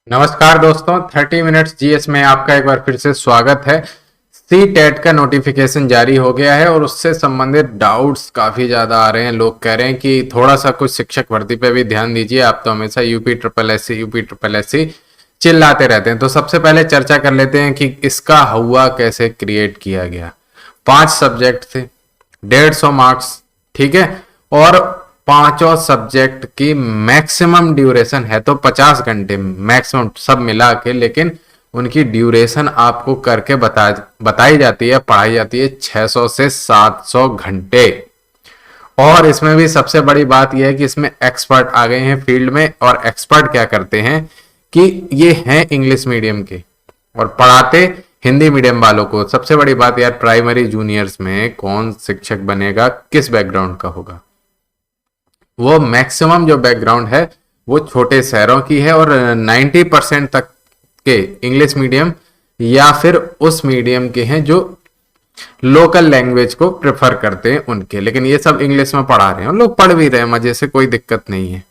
नमस्कार दोस्तों, 30 minutes GS में आपका एक बार फिर से स्वागत है। सी टेट का नोटिफिकेशन जारी हो गया है और उससे संबंधित डाउट्स काफ़ी ज़्यादा आ रहे हैं। लोग कह रहे हैं कि थोड़ा सा कुछ शिक्षक भर्ती पे भी ध्यान दीजिए, आप तो हमेशा यूपी ट्रिपल एस सी चिल्लाते रहते हैं। तो सबसे पहले चर्चा कर लेते हैं कि इसका हुआ कैसे क्रिएट किया गया। 5 सब्जेक्ट थे, 150 मार्क्स, ठीक है। और पांचों सब्जेक्ट की मैक्सिमम ड्यूरेशन है तो 50 घंटे मैक्सिमम सब मिला के, लेकिन उनकी ड्यूरेशन आपको करके बताई जाती है, पढ़ाई जाती है 600 से 700 घंटे। और इसमें भी सबसे बड़ी बात यह है कि इसमें एक्सपर्ट आ गए हैं फील्ड में। और एक्सपर्ट क्या करते हैं कि ये हैं इंग्लिश मीडियम के और पढ़ाते हिंदी मीडियम वालों को। सबसे बड़ी बात यार, प्राइमरी जूनियर्स में कौन शिक्षक बनेगा, किस बैकग्राउंड का होगा? वो मैक्सिमम जो बैकग्राउंड है वो छोटे शहरों की है और 90% तक के इंग्लिश मीडियम या फिर उस मीडियम के हैं जो लोकल लैंग्वेज को प्रेफर करते हैं उनके। लेकिन ये सब इंग्लिश में पढ़ा रहे हैं और लोग पढ़ भी रहे हैं मजे से, कोई दिक्कत नहीं है।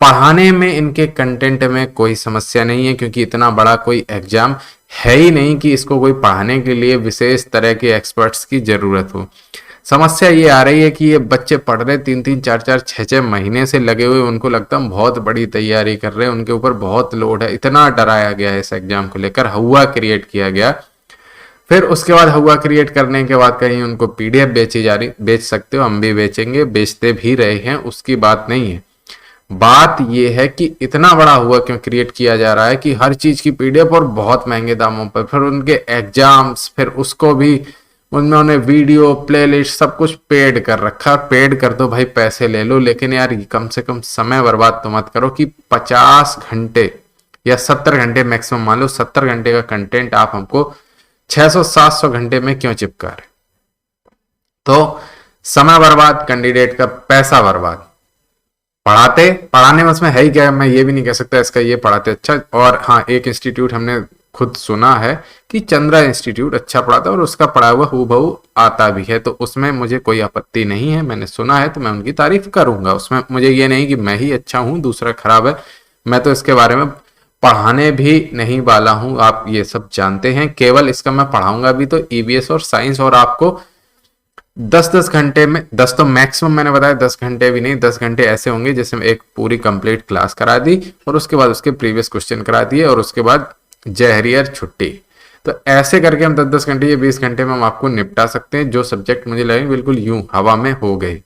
पढ़ाने में इनके कंटेंट में कोई समस्या नहीं है, क्योंकि इतना बड़ा कोई एग्जाम है ही नहीं कि इसको कोई पढ़ाने के लिए विशेष तरह के एक्सपर्ट्स की जरूरत हो। समस्या ये आ रही है कि ये बच्चे पढ़ रहे 3-3, 4-4, 6-6 महीने से लगे हुए, उनको लगता है बहुत बड़ी तैयारी कर रहे हैं, उनके ऊपर बहुत लोड है। इतना डराया गया है इस एग्जाम को लेकर, हुआ क्रिएट किया गया। फिर उसके बाद हुआ क्रिएट करने के बाद कहीं उनको पीडीएफ बेच सकते हो, हम भी बेचेंगे, बेचते भी रहे हैं, उसकी बात नहीं है। बात यह है कि इतना बड़ा हुआ क्यों क्रिएट किया जा रहा है कि हर चीज की पीडीएफ और बहुत महंगे दामों पर, फिर उनके एग्जाम्स, फिर उसको भी उन्होंने वीडियो प्लेलिस्ट सब कुछ पेड कर रखा। पेड कर दो भाई, पैसे ले लो, लेकिन यार कम से कम समय बर्बाद तो मत करो कि 50 घंटे या 70 घंटे मैक्सिमम, मान लो 70 घंटे का कंटेंट आप हमको 600-700 घंटे में क्यों चिपका रहे? तो समय बर्बाद, कैंडिडेट का पैसा बर्बाद। पढ़ाने में उसमें है ही क्या, मैं ये भी नहीं कह सकता इसका ये पढ़ाते अच्छा। और हाँ, एक इंस्टीट्यूट हमने खुद सुना है कि चंद्रा इंस्टीट्यूट अच्छा पढ़ाता है और उसका पढ़ा हुआ हूबहू आता भी है, तो उसमें मुझे कोई आपत्ति नहीं है। मैंने सुना है तो मैं उनकी तारीफ करूंगा, उसमें मुझे ये नहीं कि मैं ही अच्छा हूं दूसरा खराब है। मैं तो इसके बारे में पढ़ाने भी नहीं वाला हूं, आप ये सब जानते हैं। केवल इसका मैं पढ़ाऊंगा भी तो ईवीएस और साइंस, और आपको 10-10 घंटे में, 10 तो मैक्सिमम मैंने बताया, 10 घंटे भी नहीं, 10 घंटे ऐसे होंगे जैसे एक पूरी कंप्लीट क्लास करा दी और उसके बाद उसके प्रीवियस क्वेश्चन करा दिए और उसके बाद जहरियर छुट्टी। तो ऐसे करके हम 10-10 घंटे या 20 घंटे में हम आपको निपटा सकते हैं, जो सब्जेक्ट मुझे लगे बिल्कुल यूं हवा में हो गए,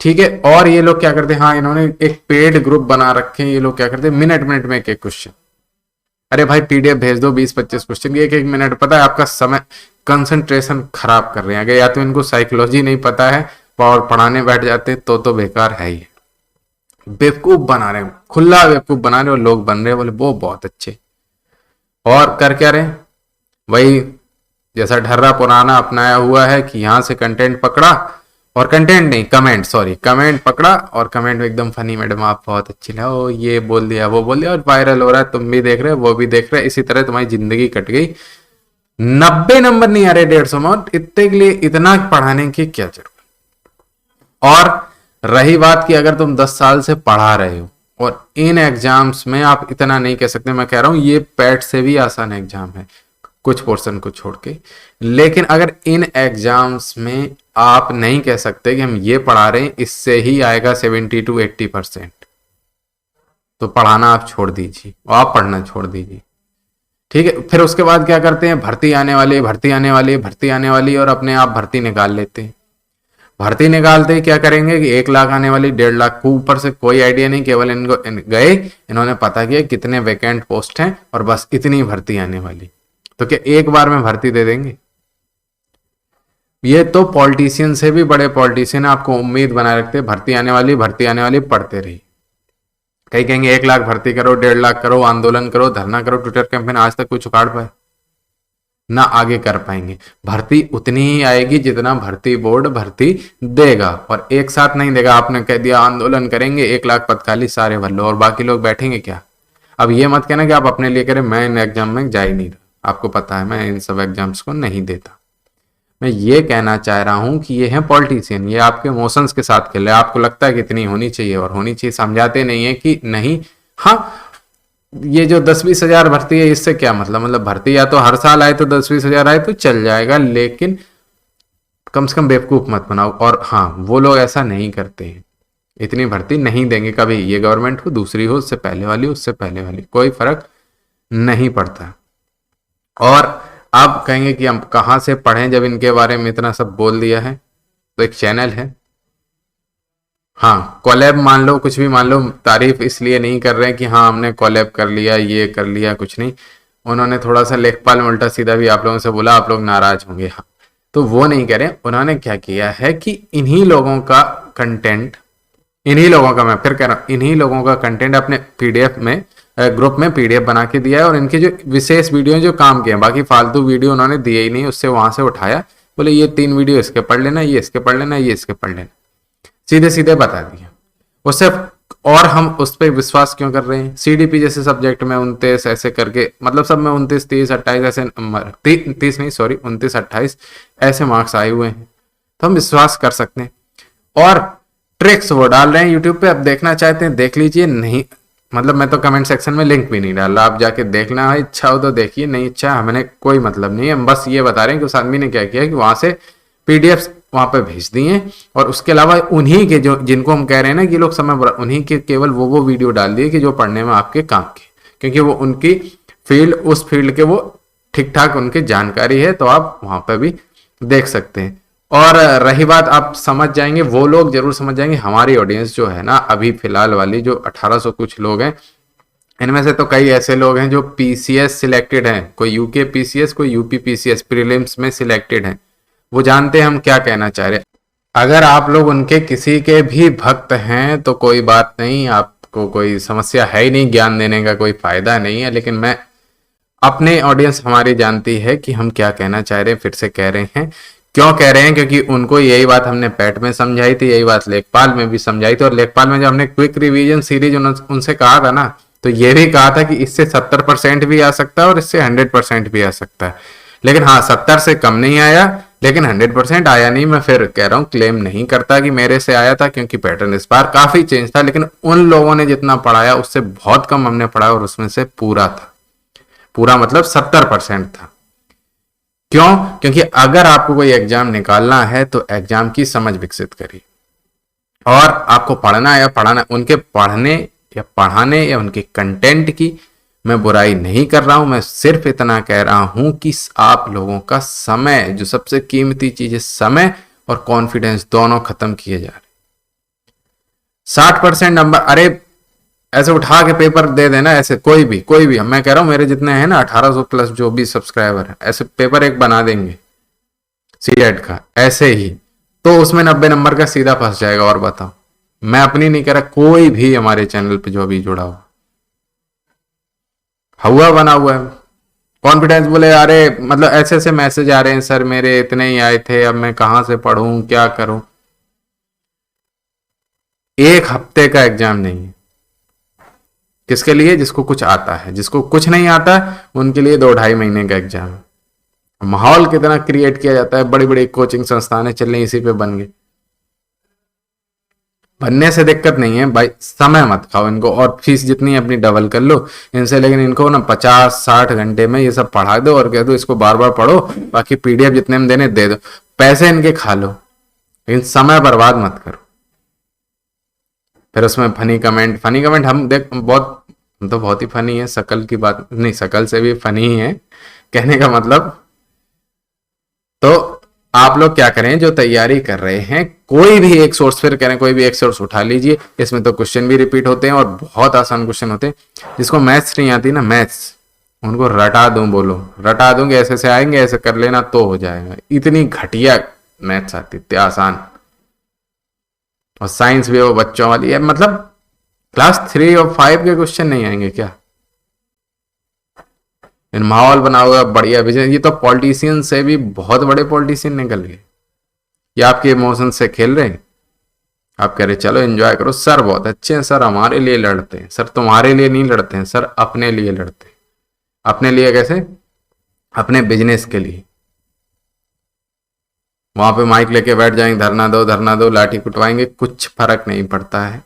ठीक है। और ये लोग क्या करते हैं, हाँ इन्होंने एक पेड ग्रुप बना रखे हैं। ये लोग क्या करते हैं, मिनट मिनट में एक एक क्वेश्चन, अरे भाई पीडीएफ भेज दो 20-25 क्वेश्चन, एक एक मिनट। पता है आपका समय, कंसंट्रेशन खराब कर रहे हैं। अगर या तो इनको साइकोलॉजी नहीं पता है और पढ़ाने बैठ जाते हैं तो बेकार है ही। बेवकूफ बना रहे हैं, खुला बेवकूफ बना रहे हैं, और लोग बन रहे हैं बोले वो बहुत अच्छे। और कर क्या रहे, वही जैसा ढर्रा पुराना अपनाया हुआ है कि यहां से कंटेंट पकड़ा, और कंटेंट नहीं, कमेंट पकड़ा, और कमेंट में एकदम फनी, मैडम आप बहुत अच्छी लगे, ये बोल दिया वो बोल दिया, और वायरल हो रहा है, तुम भी देख रहे हो वो भी देख रहे हैं। इसी तरह तुम्हारी जिंदगी कट गई। 90 नंबर नहीं आ रहे 150 में, और इतने के लिए इतना पढ़ाने की क्या जरूरत? और रही बात कि अगर तुम 10 साल से पढ़ा रहे हो और इन एग्जाम्स में आप इतना नहीं कह सकते, मैं कह रहा हूं ये पैट से भी आसान एग्जाम है कुछ पोर्शन को छोड़ के। लेकिन अगर इन एग्जाम्स में आप नहीं कह सकते कि हम ये पढ़ा रहे हैं इससे ही आएगा 70-80%, तो पढ़ाना आप छोड़ दीजिए और आप पढ़ना छोड़ दीजिए, ठीक है। फिर उसके बाद क्या करते हैं, भर्ती आने वाली, और अपने आप भर्ती निकाल लेते हैं। भर्ती निकालते ही क्या करेंगे कि 1 लाख आने वाली, 1.5 लाख को ऊपर से कोई आइडिया नहीं, केवल इन्होंने पता किया कितने वैकेंट पोस्ट हैं और बस इतनी भर्ती आने वाली। तो क्या एक बार में भर्ती दे देंगे? ये तो पॉलिटिशियन से भी बड़े पॉलिटिशियन आपको उम्मीद बनाए रखते हैं, भर्ती आने वाली, पढ़ते रहिए। कहीं कहेंगे 1 लाख भर्ती करो, 1.5 लाख करो, आंदोलन करो, धरना करो, ट्विटर कैंपेन, आज तक कुछ उखाड़ पाए ना, आगे कर पाएंगे। भर्ती उतनी ही आएगी जितना भर्ती बोर्ड भर्ती देगा, और एक साथ नहीं देगा। आपने कह दिया आंदोलन करेंगे, 1 लाख पद खाली सारे भर लो, और बाकी लोग बैठेंगे क्या? अब ये मत कहना कि आप अपने लिए करें, मैं इन एग्जाम में जा ही नहीं रहा, आपको पता है मैं इन सब एग्जाम्स को नहीं देता। मैं ये कहना चाह रहा हूं कि ये है पॉलिटिशियन, ये आपके इमोशंस के साथ खेल रहे हैं। आपको लगता है कि इतनी होनी चाहिए और होनी चाहिए, समझाते नहीं है कि नहीं। हाँ, ये जो 10-20 हजार भर्ती है इससे क्या मतलब भर्ती या तो हर साल आए तो 10-20 हजार आए तो चल जाएगा, लेकिन कम से कम बेवकूफ मत बनाओ। और हाँ, वो लोग ऐसा नहीं करते हैं, इतनी भर्ती नहीं देंगे कभी, ये गवर्नमेंट हो, दूसरी हो, उससे पहले वाली, उससे पहले वाली, कोई फर्क नहीं पड़ता। और आप कहेंगे कि हम कहाँ से पढ़ें जब इनके बारे में इतना सब बोल दिया है। तो एक चैनल है, हाँ कॉलेब मान लो, कुछ भी मान लो, तारीफ इसलिए नहीं कर रहे हैं कि हाँ हमने कॉलेब कर लिया, ये कर लिया, कुछ नहीं। उन्होंने थोड़ा सा लेखपाल में उल्टा सीधा भी आप लोगों से बोला, आप लोग नाराज होंगे, हाँ तो वो नहीं करें। उन्होंने क्या किया है कि इन्हीं लोगों का कंटेंट, इन्हीं लोगों का, मैं फिर कह रहा हूँ, इन्हीं लोगों का कंटेंट अपने पीडीएफ में, ग्रुप में पीडीएफ बना के दिया है, और इनके जो विशेष वीडियो जो काम किए हैं, बाकी फालतू वीडियो उन्होंने दिए ही नहीं, उससे वहां से उठाया, बोले ये 3 वीडियो इसके पढ़ लेना, ये इसके पढ़ लेना, ये इसके पढ़ लेना, सीधे सीधे बता दिया उससे। और हम उस पर विश्वास क्यों कर रहे हैं? सीडीपी जैसे सब्जेक्ट में 29 ऐसे करके, मतलब सब में 29, 30, 28 ऐसे नंबर, 30 नहीं सॉरी 29, 28 ऐसे मार्क्स आए हुए हैं, तो हम विश्वास कर सकते हैं। और ट्रिक्स वो डाल रहे हैं यूट्यूब पे, अब देखना चाहते हैं देख लीजिए, नहीं मतलब मैं तो कमेंट सेक्शन में लिंक भी नहीं डाल रहा, आप जाके देखना है, इच्छा हो तो देखिए, नहीं इच्छा हमें कोई मतलब नहीं है। हम बस ये बता रहे हैं कि उस आदमी ने क्या किया कि वहां से पीडीएफ वहां पे भेज दिए, और उसके अलावा उन्हीं के जो, जिनको हम कह रहे हैं ना कि लोग समय, उन्हीं के केवल वो वीडियो डाल दिए कि जो पढ़ने में आपके काम के, क्योंकि वो उनकी फील्ड, उस फील्ड के वो ठीक ठाक उनकी जानकारी है, तो आप वहां पे भी देख सकते हैं। और रही बात, आप समझ जाएंगे, वो लोग जरूर समझ जाएंगे, हमारी ऑडियंस जो है ना अभी फिलहाल वाली जो 1800 कुछ लोग हैं, इनमें से तो कई ऐसे लोग हैं जो पीसीएस सिलेक्टेड हैं, कोई यूके पीसीएस, कोई यूपी पीसीएस प्रीलिम्स में सिलेक्टेड हैं, वो जानते हैं हम क्या कहना चाह रहे हैं। अगर आप लोग उनके किसी के भी भक्त हैं तो कोई बात नहीं, आपको कोई समस्या है ही नहीं, ज्ञान देने का कोई फायदा नहीं है, लेकिन मैं अपने ऑडियंस हमारी जानती है कि हम क्या कहना चाह रहे हैं, फिर से कह रहे हैं। क्यों कह रहे हैं? क्योंकि उनको यही बात हमने पैट में समझाई थी, यही बात लेखपाल में भी समझाई थी, और लेखपाल में जब हमने क्विक रिवीजन सीरीज उनसे कहा था ना, तो ये भी कहा था कि इससे 70% भी आ सकता है और इससे 100% भी आ सकता है। लेकिन हाँ, 70 से कम नहीं आया, लेकिन 100% आया नहीं। मैं फिर कह रहा हूँ, क्लेम नहीं करता कि मेरे से आया था, क्योंकि पैटर्न इस बार काफी चेंज था, लेकिन उन लोगों ने जितना पढ़ाया उससे बहुत कम हमने पढ़ा, और उसमें से पूरा था, पूरा मतलब 70% था। क्यों? क्योंकि अगर आपको कोई एग्जाम निकालना है तो एग्जाम की समझ विकसित करिए, और आपको पढ़ना है या पढ़ाना, उनके पढ़ने या पढ़ाने या उनके कंटेंट की मैं बुराई नहीं कर रहा हूं, मैं सिर्फ इतना कह रहा हूं कि आप लोगों का समय, जो सबसे कीमती चीज है, समय और कॉन्फिडेंस, दोनों खत्म किए जा रहे। 60% नंबर, अरे ऐसे उठा के पेपर दे देना, ऐसे कोई भी, मैं कह रहा हूं मेरे जितने हैं ना 1800 प्लस जो भी सब्सक्राइबर है, ऐसे पेपर एक बना देंगे सीटेट का ऐसे ही, तो उसमें 90 नंबर का सीधा फंस जाएगा। और बताओ, मैं अपनी नहीं कह रहा, कोई भी हमारे चैनल पे जो अभी जुड़ा हुआ बना हुआ है, कॉन्फिडेंस बोले, अरे मतलब ऐसे ऐसे मैसेज आ रहे हैं, सर मेरे इतने ही आए थे, अब मैं कहां से पढ़ूं, क्या करूं। एक हफ्ते का एग्जाम नहीं है, किसके लिए? जिसको कुछ आता है, जिसको कुछ नहीं आता उनके लिए 2-2.5 महीने का एग्जाम है। माहौल कितना क्रिएट किया जाता है, बड़ी बड़ी कोचिंग संस्थानें चल रही, इसी पे बन गए। बनने से दिक्कत नहीं है भाई, समय मत खाओ इनको, और फीस जितनी है अपनी डबल कर लो इनसे, लेकिन इनको ना 50-60 घंटे में ये सब पढ़ा दो और कह दो इसको बार बार पढ़ो, बाकी पीडीएफ जितने में देने दे दो, पैसे इनके खा लो, लेकिन समय बर्बाद मत करो। फिर उसमें फनी कमेंट हम देख, हम तो बहुत ही फनी है, शकल की बात नहीं, शकल से भी फनी है, कहने का मतलब। तो आप लोग क्या करें, जो तैयारी कर रहे हैं, कोई भी एक सोर्स, फिर करें कोई भी एक सोर्स उठा लीजिए, इसमें तो क्वेश्चन भी रिपीट होते हैं और बहुत आसान क्वेश्चन होते हैं। जिसको मैथ्स नहीं आती ना, मैथ्स, उनको रटा दूं, बोलो रटा दूंगे, ऐसे से आएंगे, ऐसे कर लेना तो हो जाएगा। इतनी घटिया मैथ्स आती, इतनी आसान। और साइंस भी वो बच्चों वाली है, मतलब क्लास 3 और 5 के क्वेश्चन नहीं आएंगे क्या? इन माहौल बना हुआ बढ़िया विजन, ये तो पॉलिटिशियन से भी बहुत बड़े पॉलिटिशियन निकल गए। ये आपके इमोशन से खेल रहे हैं, आप कह रहे चलो एंजॉय करो, सर बहुत अच्छे हैं, सर हमारे लिए लड़ते हैं, सर तुम्हारे लिए नहीं लड़ते हैं, सर अपने लिए लड़ते हैं। अपने लिए कैसे? अपने बिजनेस के लिए। वहां पे माइक लेके बैठ जाएंगे, धरना दो, लाठी कुटवाएंगे, कुछ फर्क नहीं पड़ता है,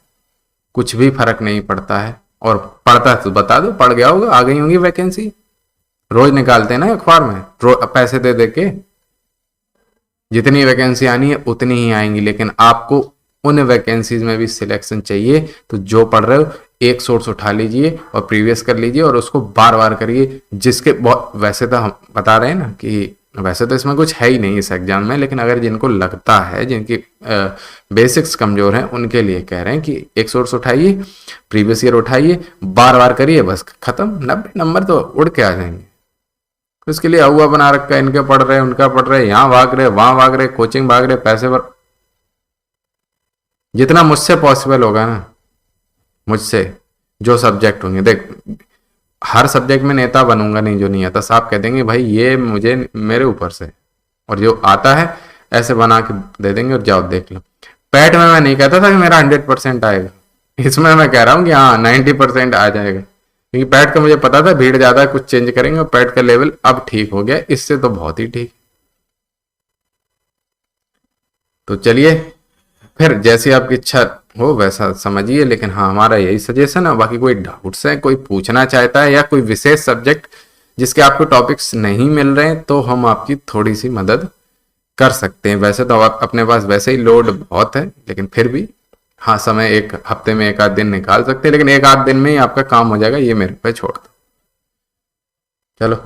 कुछ भी फर्क नहीं पड़ता है। और पढ़ता है तो बता दो, पढ़ गया होगा, आ गई होंगी वैकेंसी। रोज निकालते हैं ना अखबार में, पैसे दे दे के। जितनी वैकेंसी आनी है उतनी ही आएंगी, लेकिन आपको उन वैकेंसीज में भी सिलेक्शन चाहिए। तो जो पढ़ रहे हो एक सोर्स उठा लीजिए और प्रीवियस कर लीजिए और उसको बार बार करिए। जिसके बहुत, वैसे तो हम बता रहे हैं ना कि वैसे तो इसमें कुछ है ही नहीं इस एग्जाम में, लेकिन अगर जिनको लगता है, जिनकी बेसिक्स कमजोर हैं, उनके लिए कह रहे हैं कि एक सोर्स उठाइए, प्रीवियस ईयर उठाइए, बार बार करिए, बस खत्म, 90 नंबर तो उड़ के आ जाएंगे। इसके लिए हुआ बना रखा है, इनके पढ़ रहे हैं, उनका पढ़ रहे हैं, यहाँ भाग रहे, वहां भाग रहे, कोचिंग भाग रहे, पैसे पर। जितना मुझसे पॉसिबल होगा ना, मुझसे जो सब्जेक्ट होंगे, देख हर सब्जेक्ट में नेता बनूंगा नहीं, जो नहीं आता साहब कह देंगे भाई ये मुझे मेरे ऊपर से, और जो आता है ऐसे बना के दे देंगे और जाओ देख लो। पैट में मैं नहीं कहता था कि मेरा 100% आएगा, इसमें मैं कह रहा हूँ कि हाँ 90% आ जाएगा, क्योंकि पैट का मुझे पता था भीड़ ज्यादा है, कुछ चेंज करेंगे, और पैट का लेवल अब ठीक हो गया, इससे तो बहुत ही ठीक। तो चलिए फिर जैसी आपकी इच्छा हो वैसा समझिए, लेकिन हाँ हमारा यही सजेशन है। बाकी कोई डाउट्स है, कोई पूछना चाहता है, या कोई विशेष सब्जेक्ट जिसके आपको टॉपिक्स नहीं मिल रहे हैं, तो हम आपकी थोड़ी सी मदद कर सकते हैं। वैसे तो आप अपने पास वैसे ही लोड बहुत है, लेकिन फिर भी हाँ समय एक हफ्ते में एक आध दिन निकाल सकते हैं, लेकिन एक आध दिन में ही आपका काम हो जाएगा, ये मेरे पे छोड़ दो। चलो